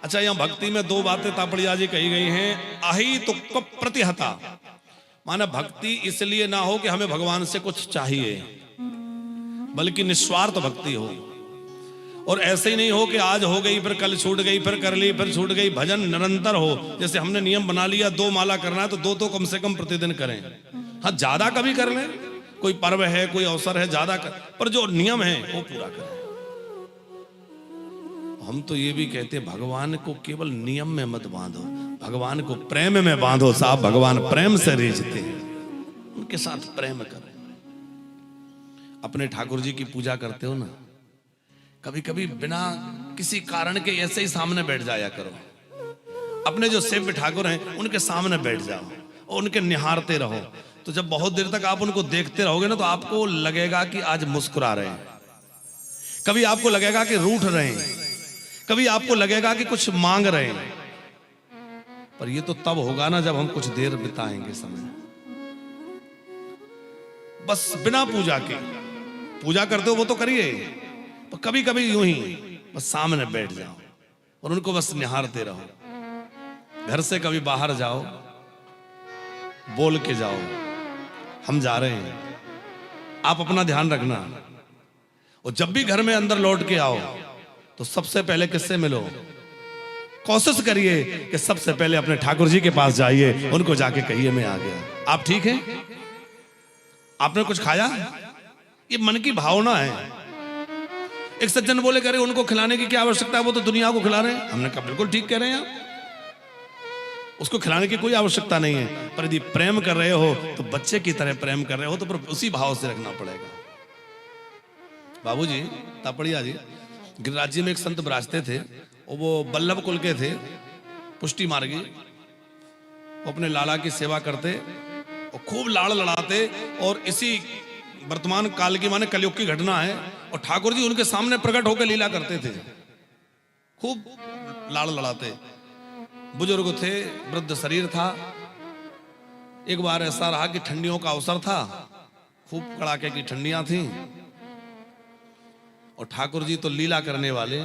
अच्छा, यहाँ भक्ति में दो बातें तापड़िया जी कही गई हैं। अहि तुक प्रतिहता, माना भक्ति इसलिए ना हो कि हमें भगवान से कुछ चाहिए, बल्कि निस्वार्थ भक्ति हो। और ऐसे ही नहीं हो कि आज हो गई फिर कल छूट गई, फिर कर ली फिर छूट गई। भजन निरंतर हो। जैसे हमने नियम बना लिया 2 माला करना है तो 2 तो कम से कम प्रतिदिन करें। हाँ, ज्यादा कभी कर लें, कोई पर्व है कोई अवसर है ज्यादा कर, पर जो नियम है वो पूरा करें। हम तो ये भी कहते हैं भगवान को केवल नियम में मत बांधो, भगवान को प्रेम में बांधो। साहब, भगवान प्रेम से रीझते हैं, उनके साथ प्रेम करें। अपने ठाकुर जी की पूजा करते हो ना, कभी कभी बिना किसी कारण के ऐसे ही सामने बैठ जाया करो। अपने जो सेव्य ठाकुर हैं उनके सामने बैठ जाओ और उनके निहारते रहो। तो जब बहुत देर तक आप उनको देखते रहोगे ना, तो आपको लगेगा कि आज मुस्कुरा रहे हैं, कभी आपको लगेगा कि रूठ रहे हैं, कभी आपको लगेगा कि कुछ मांग रहे हैं। पर ये तो तब होगा ना जब हम कुछ देर बिताएंगे समय। बस बिना पूजा के, पूजा करते हो वो तो करिए, पर कभी कभी यूं ही बस सामने बैठ जाओ और उनको बस निहारते रहो। घर से कभी बाहर जाओ, बोल के जाओ हम जा रहे हैं, आप अपना ध्यान रखना। और जब भी घर में अंदर लौट के आओ तो सबसे पहले किससे मिलो? कोशिश करिए कि सबसे पहले अपने ठाकुर जी के पास जाइए, उनको जाके कहिए मैं आ गया, आप ठीक हैं, आपने कुछ खाया। ये मन की भावना है। एक सज्जन बोले करे उनको खिलाने की क्या आवश्यकता है, वो तो दुनिया को खिला रहे हैं। हमने कहा बिल्कुल ठीक कह रहे हैं आप, उसको खिलाने की कोई आवश्यकता नहीं है। पर यदि प्रेम कर रहे हो तो बच्चे की तरह प्रेम कर रहे हो, तो फिर उसी भाव से रखना पड़ेगा। बाबूजी तापड़िया जी गिरिराज जी में एक संत विराजते थे, और वो बल्लभ कुल के थे, पुष्टि मार्गी। वो अपने लाला की सेवा करते और खूब लाड़ लड़ाते। और इसी वर्तमान काल की माने कलयुग की घटना है, और ठाकुर जी उनके सामने प्रकट होकर लीला करते थे, खूब लाड़ लड़ाते। बुजुर्ग थे, वृद्ध शरीर था। एक बार ऐसा रहा कि ठंडियों का अवसर था, खूब कड़ाके की ठंडियां थी, और ठाकुर जी तो लीला करने वाले।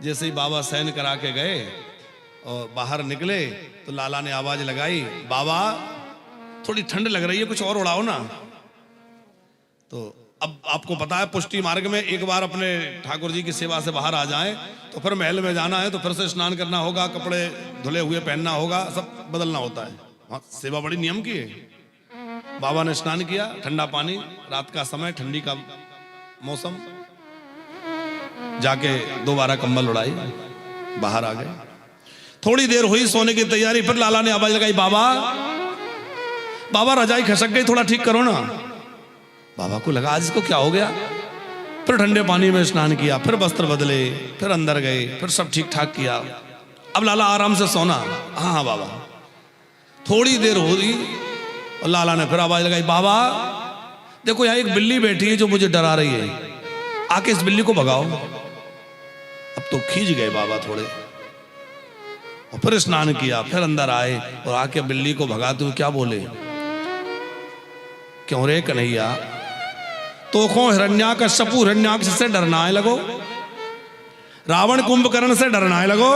जैसे ही बाबा शयन करा के गए और बाहर निकले तो लाला ने आवाज लगाई, बाबा थोड़ी ठंड लग रही है, कुछ और उड़ाओ ना। तो अब आपको पता है पुष्टि मार्ग में एक बार अपने ठाकुर जी की सेवा से बाहर आ जाएं तो फिर महल में जाना है, तो फिर से स्नान करना होगा, कपड़े धुले हुए पहनना होगा, सब बदलना होता है। वहाँ सेवा बड़ी नियम की है। बाबा ने स्नान किया, ठंडा पानी, रात का समय, ठंडी का मौसम, जाके दोबारा कंबल उड़ाई, बाहर आ गए। थोड़ी देर हुई सोने की तैयारी, फिर लाला ने आवाज लगाई, बाबा बाबा रजाई खसक गई, थोड़ा ठीक करो ना। बाबा को लगा आज इसको क्या हो गया। फिर ठंडे पानी में स्नान किया, फिर वस्त्र बदले, फिर अंदर गए, फिर सब ठीक ठाक किया। अब लाला आराम से सोना। हाँ हाँ बाबा। थोड़ी देर हुई और लाला ने फिर आवाज लगाई, बाबा देखो यहाँ एक बिल्ली बैठी है जो मुझे डरा रही है, आके इस बिल्ली को भगाओ। अब तो खींच गए बाबा थोड़े, और फिर स्नान किया, फिर अंदर आए और आके बिल्ली को भगाते हुए क्या बोले, क्यों रे कन्हैया, तो खो हिरण्याकश्यपु हिरण्याक्ष से डरना है लगो, रावण कुंभकर्ण से डरना है लगो,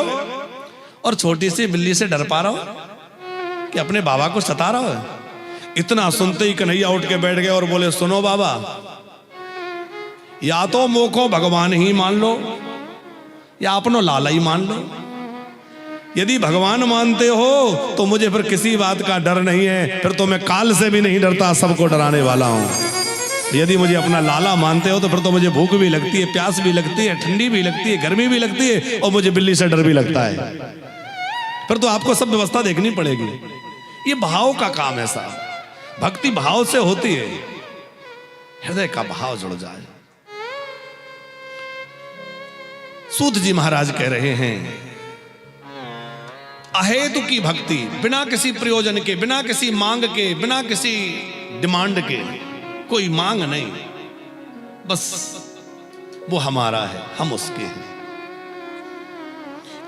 और छोटी सी बिल्ली से डर पा रहा हो कि अपने बाबा को सता रहा हो। इतना सुनते ही कन्हैया उठ के बैठ गए और बोले, सुनो बाबा, या तो मोको भगवान ही मान लो या अपनो लाला ही मान लो। यदि भगवान मानते हो तो मुझे फिर किसी बात का डर नहीं है, फिर तो मैं काल से भी नहीं डरता, सबको डराने वाला हूं। यदि मुझे अपना लाला मानते हो तो फिर तो मुझे भूख भी लगती है, प्यास भी लगती है, ठंडी भी लगती है, गर्मी भी लगती है, और मुझे बिल्ली से डर भी लगता है। फिर तो आपको सब व्यवस्था देखनी पड़ेगी। ये भाव का काम है साहब, भक्ति भाव से होती है, हृदय का भाव जुड़ जाए। सूत जी महाराज कह रहे हैं, अहेतु की भक्ति, बिना किसी प्रयोजन के, बिना किसी मांग के, बिना किसी डिमांड के, कोई मांग नहीं, बस वो हमारा है, हम उसके हैं।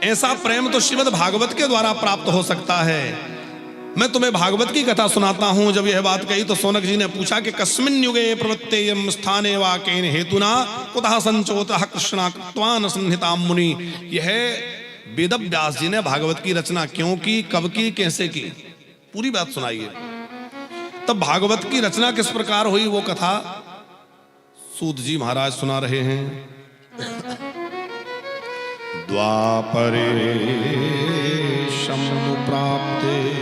ऐसा प्रेम तो श्रीमद् भागवत के द्वारा प्राप्त हो सकता है। मैं तुम्हें भागवत की कथा सुनाता हूं। जब यह बात कही तो सोनक जी ने पूछा कि कस्मिन् युगे प्रवृत्तेयं स्थाने वा केन हेतुना कुतः संचोतः कृष्णा कृत्वान संहितां मुनि। यह वेद व्यास जी ने भागवत की रचना क्यों की, कब की, कैसे की, पूरी बात सुनाइए। तब भागवत की रचना किस प्रकार हुई वो कथा सूत जी महाराज सुना रहे हैं। द्वापरे शम्भु प्राप्ते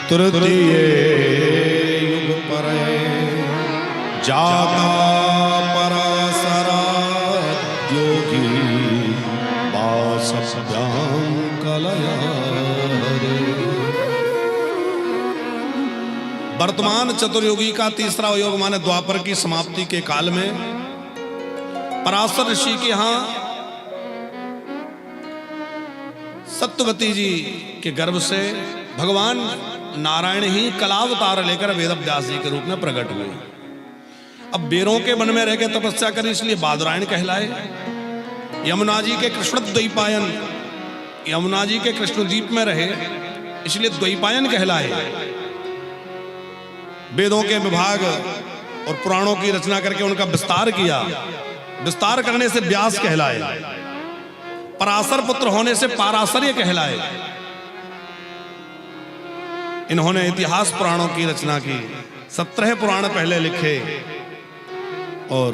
तृतीये युग परे जाता पराशराद्योगी वासभ्यां कलया। वर्तमान चतुर्युगी का तीसरा योग माने द्वापर की समाप्ति के काल में पराशर ऋषि के यहां सत्यवती जी के गर्भ से भगवान नारायण ही कलावतार लेकर वेद व्यास जी के रूप में प्रकट हुए। अब बेरों के वन में रह के तपस्या करी, इसलिए बादरायण कहलाए। यमुना जी के कृष्ण द्वैपायन, यमुना जी के कृष्ण द्वीप में रहे, इसलिए द्वैपायन कहलाए। वेदों के विभाग और पुराणों की रचना करके उनका विस्तार किया, विस्तार करने से व्यास कहलाए। पराशर पुत्र होने से पाराशर्य कहलाए। इन्होंने इतिहास पुराणों की रचना की। 17 पुराण पहले लिखे और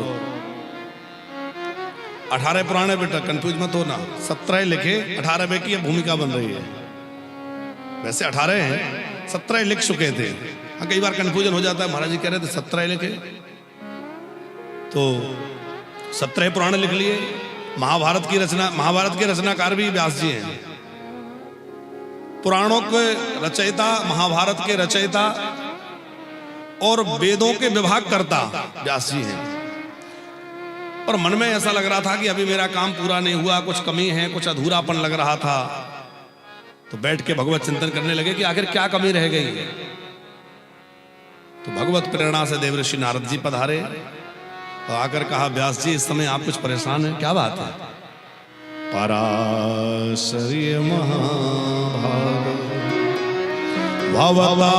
18 पुराने, बेटा कंफ्यूज मत होना, 17 लिखे, 18वें की भूमिका बन रही है। वैसे 18 हैं, 17 लिख चुके थे। हाँ, कई बार कंफ्यूजन हो जाता है, महाराज जी कह रहे थे 17 लिखे, तो 17 पुराण लिख लिए। महाभारत की रचनाकार भी व्यास जी हैं। पुराणों के रचयिता, महाभारत के रचयिता और वेदों के विभाग करता व्यास जी हैं। पर मन में ऐसा लग रहा था कि अभी मेरा काम पूरा नहीं हुआ, कुछ कमी है, कुछ अधूरापन लग रहा था। तो बैठ के भगवत चिंतन करने लगे कि आखिर क्या कमी रह गई है। तो भगवत प्रेरणा से देवऋषि नारद जी पधारे तो आकर कहा, व्यास जी इस समय आप कुछ परेशान हैं, क्या बात है? पराशर्य महाभाग भवता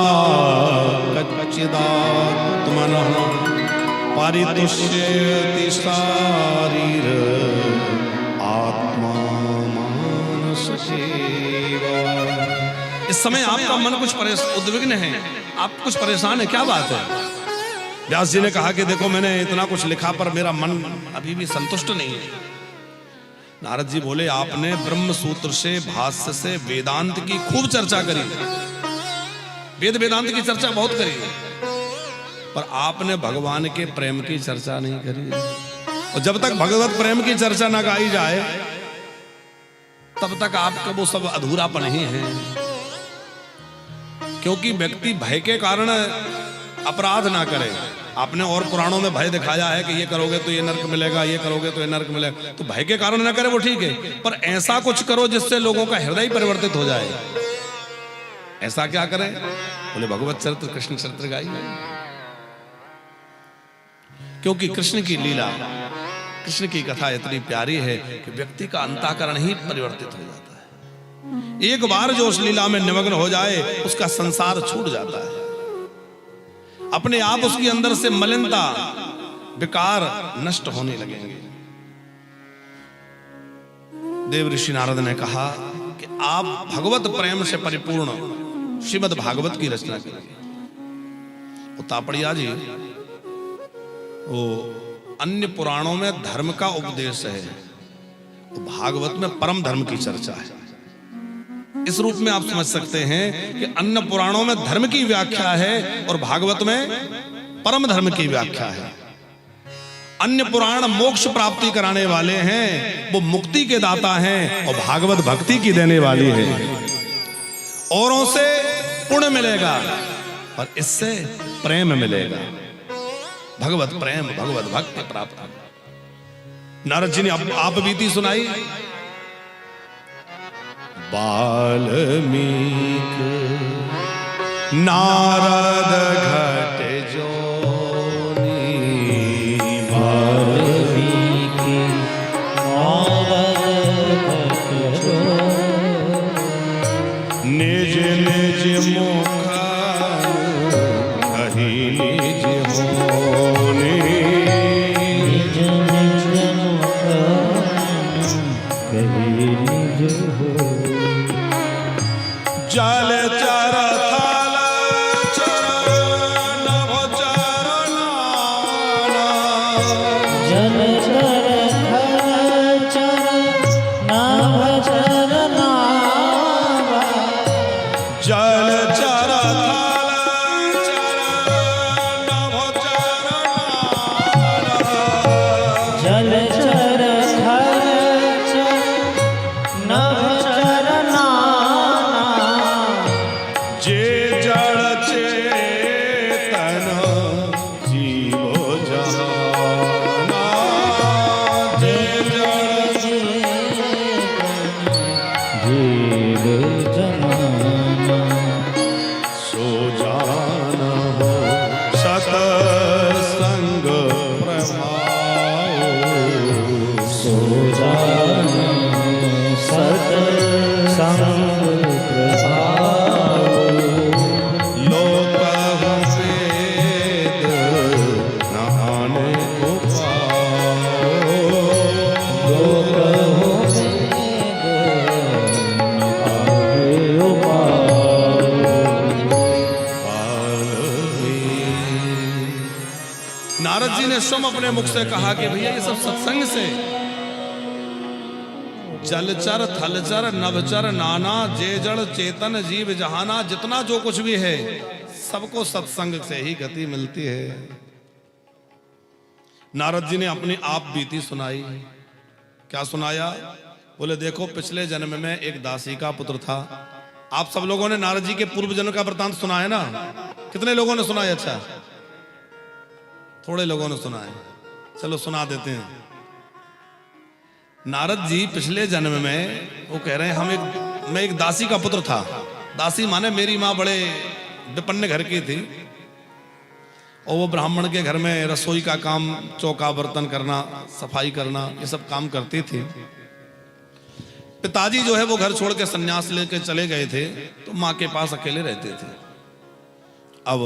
कच्चिदात्मनः परितुष्यति शारीर आत्मा मानस सेवा। इस समय आपका मन कुछ उद्विग्न है, आप कुछ परेशान है, क्या बात है? व्यास जी ने कहा कि देखो, मैंने इतना कुछ लिखा पर मेरा मन अभी भी संतुष्ट नहीं है। नारद जी बोले, आपने ब्रह्म सूत्र से, भाष्य से, वेदांत की खूब चर्चा करी, वेद वेदांत की चर्चा बहुत करी, पर आपने भगवान के प्रेम की चर्चा नहीं करी। और जब तक भगवत प्रेम की चर्चा न गाई जाए तब तक आपका वो सब अधूरापन ही है। क्योंकि व्यक्ति भय के कारण अपराध ना करे। आपने और पुराणों में भय दिखाया है कि ये करोगे तो ये नरक मिलेगा, ये करोगे तो ये नरक मिलेगा, तो भय के कारण ना करे वो ठीक है, पर ऐसा कुछ करो जिससे लोगों का हृदय परिवर्तित हो जाए। ऐसा क्या करें? बोले भगवत चरित्र, कृष्ण चरित्र गाइए। क्योंकि कृष्ण की लीला, कृष्ण की कथा इतनी प्यारी है कि व्यक्ति का अंतःकरण ही परिवर्तित हो जाता है। एक बार जो उस लीला में निमग्न हो जाए उसका संसार छूट जाता है। अपने आप उसके अंदर से मलिनता, विकार नष्ट होने लगेंगे। देव ऋषि नारद ने कहा कि आप भगवत प्रेम से परिपूर्ण श्रीमद् भागवत की रचना करेंगे। तापड़िया जी, वो अन्य पुराणों में धर्म का उपदेश है, तो भागवत में परम धर्म की चर्चा है। इस रूप में आप समझ सकते हैं कि अन्य पुराणों में धर्म की व्याख्या है और भागवत में परम धर्म की व्याख्या है। अन्य पुराण मोक्ष प्राप्ति कराने वाले हैं, वो मुक्ति के दाता हैं, और भागवत भक्ति की देने वाली है। औरों से पुण्य मिलेगा और इससे प्रेम मिलेगा। भगवत प्रेम, भगवत भक्ति प्राप्त। नारद जी ने आप बीती सुनाई। वाल्मीक नारद घट जोनी, वाल्मीक नारद घट जोनी, निज निज मुख कही निज होनी, निज निज मुख कही निज हो। जल चर थल चर नभ चर नाना। जल चर थल चर नभ चर नाना। जल चर थल चर नभ चर नाना। जल चर थल चर नभ चर नाना। जे जड़ चेतन जीवो जहाना। जे जड़ जीव जमाना। सो जान हो सतसंग प्रभाव। सो जान सत्संग प्रभाव। लोक वेद नहाने को पाओ। लोक हो नारद जी ने स्वयं अपने मुख से कहा कि भैया ये सब सत्संग से जलचर थलचर नभचर नाना। जे जड़ चेतन जीव जहाना। जितना जो कुछ भी है सबको सत्संग से ही गति मिलती है। नारद जी ने अपनी आप बीती सुनाई। क्या सुनाया? बोले देखो पिछले जन्म में एक दासी का पुत्र था। आप सब लोगों ने नारद जी के पूर्व जन्म का वृतांत सुना है ना? कितने लोगों ने सुना है? अच्छा, थोड़े लोगों ने सुना है। चलो सुना देते हैं। नारद जी पिछले जन्म में वो कह रहे हैं मैं एक दासी का पुत्र था। दासी माने मेरी माँ बड़े विपन्न घर की थी और वो ब्राह्मण के घर में रसोई का काम, चौका बर्तन करना, सफाई करना, ये सब काम करती थी। पिताजी जो है वो घर छोड़ के सन्यास लेके चले गए थे तो माँ के पास अकेले रहते थे। अब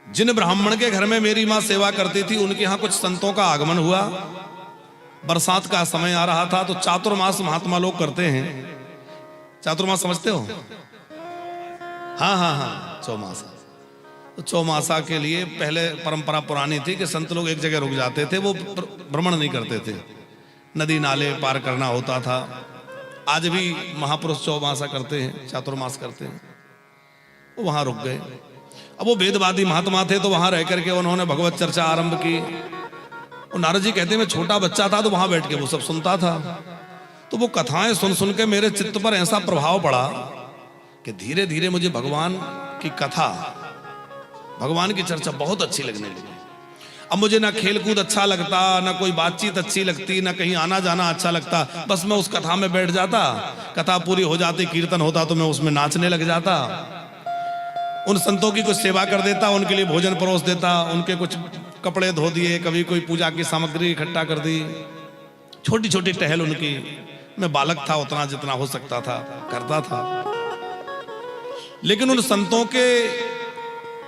जिन ब्राह्मण के घर में मेरी माँ सेवा करती थी उनके यहाँ कुछ संतों का आगमन हुआ। बरसात का समय आ रहा था तो चातुर्मास महात्मा लोग करते हैं। चातुर्मास समझते हो? हाँ हाँ हाँ, चौमासा। तो चौमासा के लिए पहले परंपरा पुरानी थी कि संत लोग एक जगह रुक जाते थे, वो भ्रमण नहीं करते थे, नदी नाले पार करना होता था। आज भी महापुरुष चौमासा करते हैं, चातुर्मास करते हैं। वो वहां रुक गए। अब वो वेदवादी महात्मा थे तो वहां रह करके उन्होंने भगवत चर्चा आरंभ की। और नारद जी कहते हैं मैं छोटा बच्चा था तो वहां बैठ के वो सब सुनता था। तो वो कथाएं सुन सुन के मेरे चित्त पर ऐसा प्रभाव पड़ा कि धीरे धीरे मुझे भगवान की कथा, भगवान की चर्चा बहुत अच्छी लगने लगी। अब मुझे ना खेल कूद अच्छा लगता, ना कोई बातचीत अच्छी लगती, ना कहीं आना जाना अच्छा लगता। बस मैं उस कथा में बैठ जाता, कथा पूरी हो जाती, कीर्तन होता तो मैं उसमें नाचने लग जाता। उन संतों की कुछ सेवा कर देता, उनके लिए भोजन परोस देता, उनके कुछ कपड़े धो दिए, कभी कोई पूजा की सामग्री इकट्ठा कर दी, छोटी छोटी टहल उनकी। मैं बालक था, उतना जितना हो सकता था करता था। लेकिन उन संतों के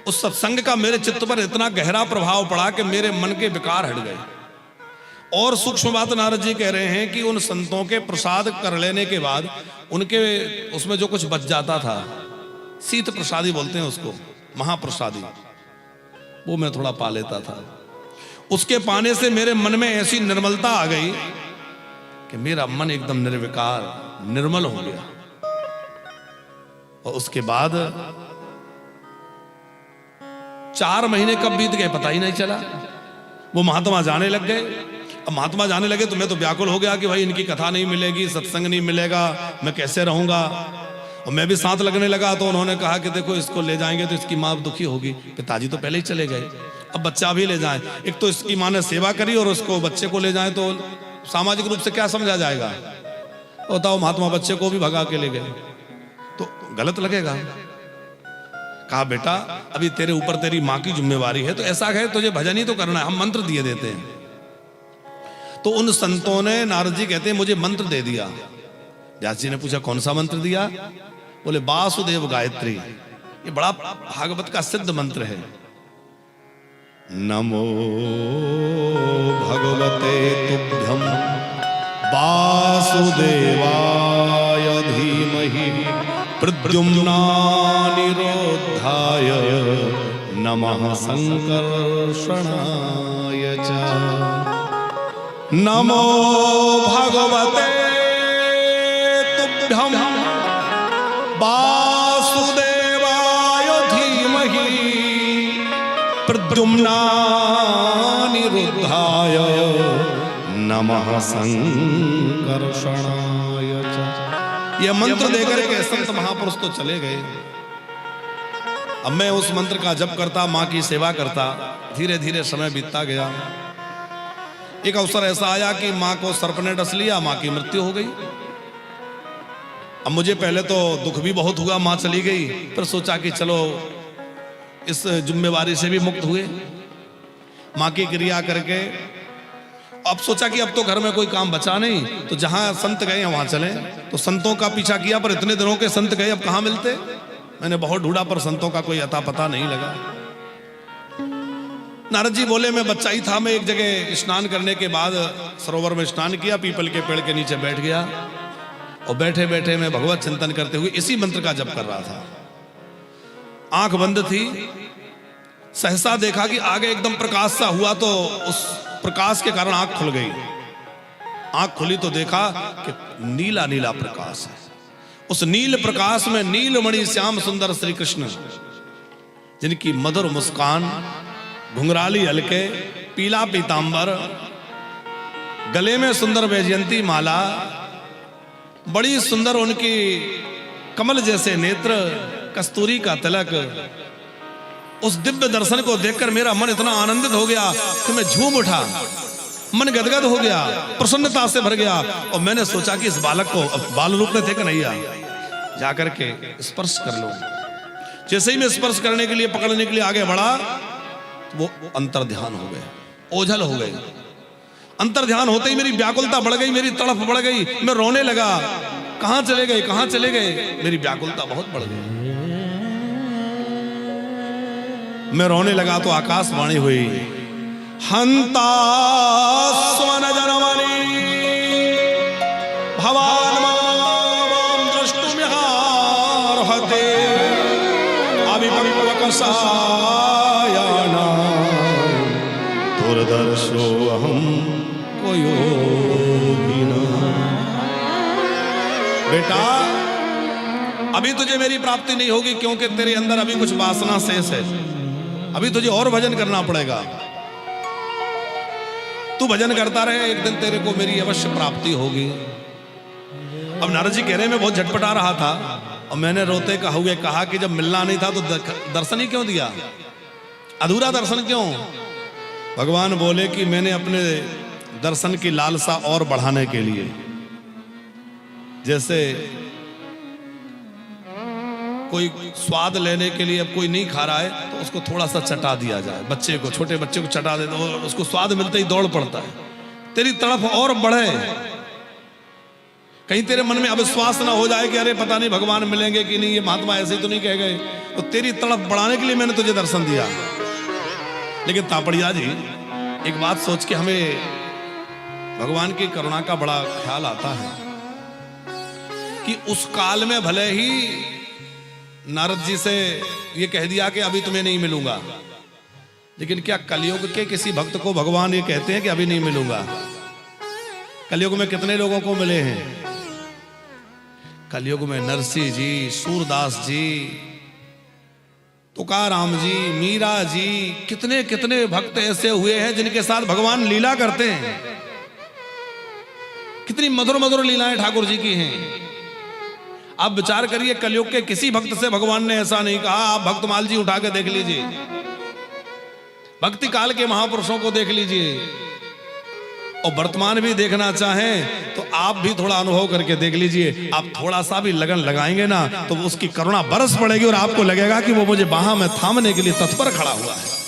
उस सत्संग का मेरे चित्त पर इतना गहरा प्रभाव पड़ा कि मेरे मन के विकार हट गए। और सूक्ष्म बात नारद जी कह रहे हैं कि उन संतों के प्रसाद कर लेने के बाद उनके उसमें जो कुछ बच जाता था, शीत प्रसादी बोलते हैं उसको, महाप्रसादी, वो मैं थोड़ा पा लेता था। उसके पाने से मेरे मन में ऐसी निर्मलता आ गई कि मेरा मन एकदम निर्विकार निर्मल हो गया। और उसके बाद 4 महीने कब बीत गए पता ही नहीं चला। वो महात्मा जाने लग गए। अब महात्मा जाने लगे तो मैं तो व्याकुल हो गया कि भाई इनकी कथा नहीं मिलेगी, सत्संग नहीं मिलेगा, मैं कैसे रहूंगा। और मैं भी साथ लगने लगा तो उन्होंने कहा कि देखो इसको ले जाएंगे तो इसकी माँ दुखी होगी। पिताजी तो पहले ही चले गए, अब बच्चा भी ले जाए। एक तो इसकी माँ ने सेवा करी और उसको बच्चे को ले जाए तो सामाजिक रूप से क्या समझा जाएगा। बताओ, महात्मा बच्चे को भी भगा के ले गए तो गलत लगेगा। कहा बेटा अभी तेरे ऊपर तेरी माँ की जिम्मेवारी है, तो ऐसा है तुझे भजन ही तो करना है, हम मंत्र दिए देते हैं। तो उन संतों ने, नारद जी कहते हैं, मुझे मंत्र दे दिया। व्यास जी ने पूछा कौन सा मंत्र दिया? बोले वासुदेव गायत्री। ये बड़ा भागवत का सिद्ध मंत्र है। नमो भगवते तुभ्यम वासुदेवाय धीमहि प्रद्युम्नानिरोधाय नमः संकर्षणाय च। नमो भगवते तुभ्यं वासुदेवाय धीमहि प्रद्युम्नानिरुद्धाय नमः संकर्षणाय च। यह मंत्र देकर के संत महापुरुष तो चले गए। अब मैं उस मंत्र का जप करता, माँ की सेवा करता, धीरे धीरे समय बीतता गया। एक अवसर ऐसा आया कि माँ को सर्प ने डस लिया, माँ की मृत्यु हो गई। अब मुझे पहले तो दुख भी बहुत हुआ, माँ चली गई, फिर सोचा कि चलो इस जिम्मेवारी से भी मुक्त हुए, माँ की क्रिया करके। अब सोचा कि अब तो घर में कोई काम बचा नहीं, तो जहां संत गए हैं वहां चले। तो संतों का पीछा किया, पर इतने दिनों के संत गए, अब कहां मिलते। मैंने बहुत ढूंढा, पर संतों का कोई अता पता नहीं लगा। नारद जी बोले, मैं बच्चा ही था, मैं एक जगह स्नान करने के बाद सरोवर में स्नान किया, पीपल के पेड़ के नीचे बैठ गया और बैठे बैठे मैं भगवत चिंतन करते हुए इसी मंत्र का जप कर रहा था। आंख बंद थी, सहसा देखा कि आगे एकदम प्रकाश सा हुआ, तो उस प्रकाश के कारण आंख खुल गई। आंख खुली तो देखा कि नीला नीला प्रकाश है। उस नील प्रकाश में नीलमणि श्याम सुंदर श्री कृष्ण, जिनकी मधुर मुस्कान, घुंघराली हलके, पीला पीतांबर, गले में सुंदर वैजयंती माला, बड़ी सुंदर उनकी कमल जैसे नेत्र, कस्तूरी का तिलक। उस दिव्य दर्शन को देखकर मेरा मन इतना आनंदित हो गया कि मैं झूम उठा, मन गदगद हो गया, प्रसन्नता से भर गया। और मैंने सोचा कि इस बालक को, बाल रूप में थे कन्हैया, जाकर के स्पर्श कर लो। जैसे ही मैं स्पर्श करने के लिए, पकड़ने के लिए आगे बढ़ा, वो अंतर ध्यान हो गए, ओझल हो गए। अंतर ध्यान होते ही मेरी व्याकुलता बढ़ गई, मेरी तड़प बढ़ गई, मैं रोने लगा। कहां चले गए, कहां चले गए, मेरी व्याकुलता बहुत बढ़ गई। मैं रोने लगा तो आकाशवाणी हुई, हंता स्वन जनमणि भवान मां द्रष्टुमिहार्हते अविपक्वकसायना दुर्दर्शो अहं कोयोगिना। बेटा, अभी तुझे मेरी प्राप्ति नहीं होगी, क्योंकि तेरे अंदर अभी कुछ वासना शेष है। अभी तुझे और भजन करना पड़ेगा। तू भजन करता रहे, एक दिन तेरे को मेरी अवश्य प्राप्ति होगी। अब नारद जी कह रहे, मैं बहुत झटपटा रहा था, और मैंने रोते हुए कहा कि जब मिलना नहीं था तो दर्शन ही क्यों दिया, अधूरा दर्शन क्यों। भगवान बोले कि मैंने अपने दर्शन की लालसा और बढ़ाने के लिए, जैसे कोई स्वाद लेने के लिए अब कोई नहीं खा रहा है तो उसको थोड़ा सा चटा दिया जाए, बच्चे को, छोटे बच्चे को चटा दे तो उसको स्वाद मिलते ही दौड़ पड़ता है। तेरी तड़प और बढ़े, कहीं तेरे मन में अविश्वास ना हो जाए कि अरे पता नहीं भगवान मिलेंगे कि नहीं, ये महात्मा ऐसे तो नहीं कह गए। तो तेरी तड़प बढ़ाने के लिए मैंने तुझे दर्शन दिया। लेकिन तापड़िया जी, एक बात सोच के हमें भगवान की करुणा का बड़ा ख्याल आता है कि उस काल में भले ही नारद जी से ये कह दिया कि अभी तुम्हें नहीं मिलूंगा, लेकिन क्या कलयुग के किसी भक्त को भगवान ये कहते हैं कि अभी नहीं मिलूंगा? कलयुग में कितने लोगों को मिले हैं? कलयुग में नरसिंह जी, सूरदास जी, तुकाराम जी, मीरा जी, कितने कितने भक्त ऐसे हुए हैं जिनके साथ भगवान लीला करते हैं। कितनी मधुर मधुर लीलाएं ठाकुर जी की हैं। आप विचार करिए, कलयुग के किसी भक्त से भगवान ने ऐसा नहीं कहा। आप भक्तमाल जी उठा के देख लीजिए, भक्ति काल के महापुरुषों को देख लीजिए, और वर्तमान भी देखना चाहें तो आप भी थोड़ा अनुभव करके देख लीजिए। आप थोड़ा सा भी लगन लगाएंगे ना तो उसकी करुणा बरस पड़ेगी और आपको लगेगा कि वो मुझे बाह में थामने के लिए तत्पर खड़ा हुआ है।